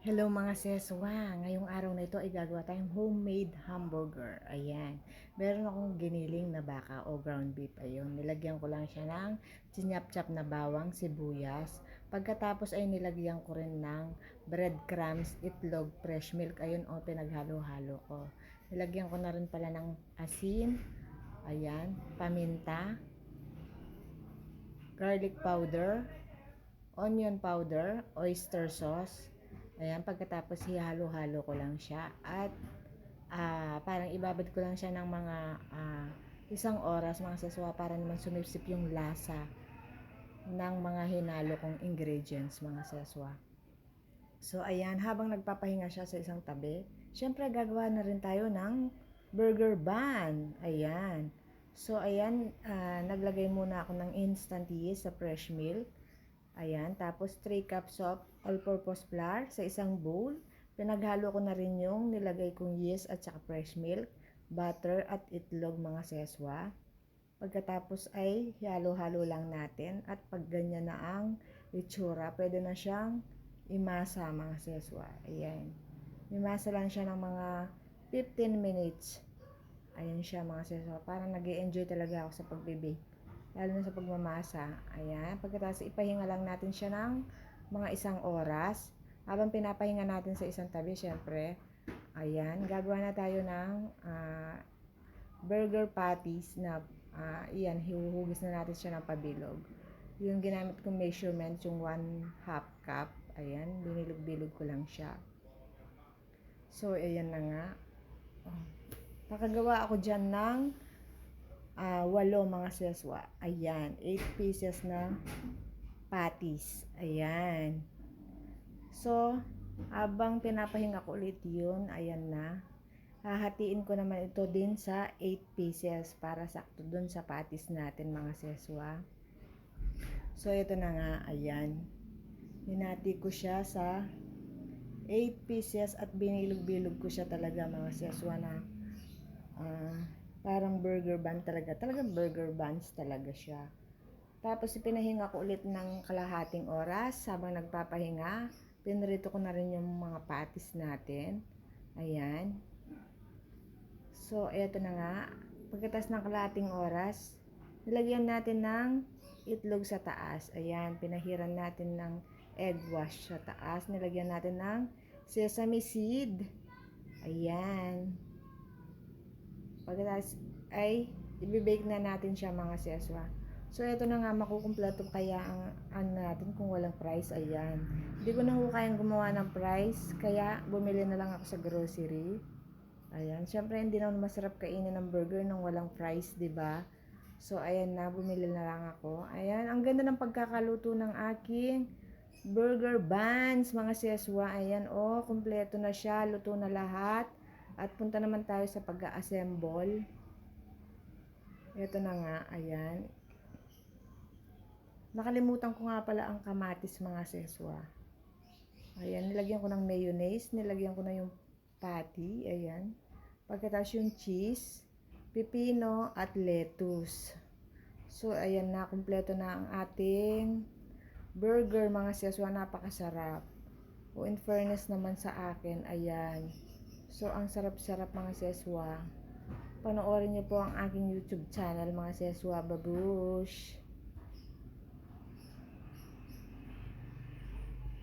Hello mga seswa! Ngayong araw na ito ay gagawa tayong homemade hamburger. Ayan. Meron akong giniling na baka o ground beef. Ayun. Nilagyan ko lang siya ng chinyap-chap na bawang, sibuyas. Pagkatapos ay nilagyan ko rin ng breadcrumbs, itlog, fresh milk. Ayun o, pinaghalo-halo ko. Nilagyan ko na rin pala ng asin. Ayan. Paminta. Garlic powder. Onion powder. Oyster sauce. Ayan, pagkatapos hihalo-halo ko lang siya at parang ibabad ko lang siya ng mga isang oras mga saswa para naman sumipsip yung lasa ng mga hinalo kong ingredients mga saswa. So ayan, habang nagpapahinga siya sa isang tabi, syempre gagawa na rin tayo ng burger bun. Ayan. So ayan, naglagay muna ako ng instant yeast sa fresh milk. Ayan, tapos 3 cups of all-purpose flour sa isang bowl. Pinaghalo ko na rin yung nilagay kong yeast at saka fresh milk, butter at itlog mga seswa. Pagkatapos ay halo-halo lang natin at pag ganyan na ang itsura, pwede na siyang imasa mga seswa. Ayan. Imasa lang siya ng mga 15 minutes. Ayan siya mga seswa. Parang nag-i-enjoy talaga ako sa pagbe-bake. Lalo na sa pagmamasa. Ayan. Pagkatapos ipahinga lang natin siya ng mga isang oras. Habang pinapahinga natin sa isang tabi, syempre, ayan, gagawa na tayo ng burger patties na, iyan, hihuhugis na natin siya ng pabilog. Yung ginamit kong measurement, yung 1/2 cup, ayan, binilog-bilog ko lang siya. So, ayan na nga. Nakagawa ako dyan ng 8 mga seswa. Ayan, 8 pieces na patties. Ayan. So, habang pinapahinga ko ulit yun, ayan na. Hahatiin ko naman ito din sa 8 pieces para sakto dun sa patties natin mga seswa. So, ito na nga, ayan. Hinati ko siya sa 8 pieces at binilog-bilog ko siya talaga mga seswa na parang burger bun talaga. Talagang burger buns talaga siya. Tapos ipinahinga ko ulit ng kalahating oras habang nagpapahinga. Pinrito ko na rin yung mga patties natin. Ayan. So, eto na nga. Pagkatapos ng kalahating oras, nilagyan natin ng itlog sa taas. Ayan. Pinahiran natin ng egg wash sa taas. Nilagyan natin ng sesame seed. Ayan. Pagkatapos ay i-bake na natin siya mga seswa. So, ito na nga, makukumpleto kaya ang natin kung walang price. Ayan. Hindi ko na kayang gumawa ng price, kaya bumili na lang ako sa grocery. Ayan. Siyempre, hindi naman masarap kainin ng burger nang walang price, ba diba? So, ayan na, bumili na lang ako. Ayan, ang ganda ng pagkakaluto ng aking burger buns, mga seswa. Ayan, oh, kumpleto na siya, luto na lahat. At punta naman tayo sa pag-assemble. Ito na nga, ayan. Nakalimutan ko nga pala ang kamatis mga seswa. Ayan, nilagyan ko ng mayonnaise, nilagyan ko na yung patty, ayan. Pagkatapos yung cheese, pipino at lettuce. So, ayan na, kumpleto na ang ating burger mga seswa, napakasarap. O, in fairness naman sa akin, ayan. So, ang sarap-sarap mga seswa. Panoorin niyo po ang aking YouTube channel mga seswa. Babush!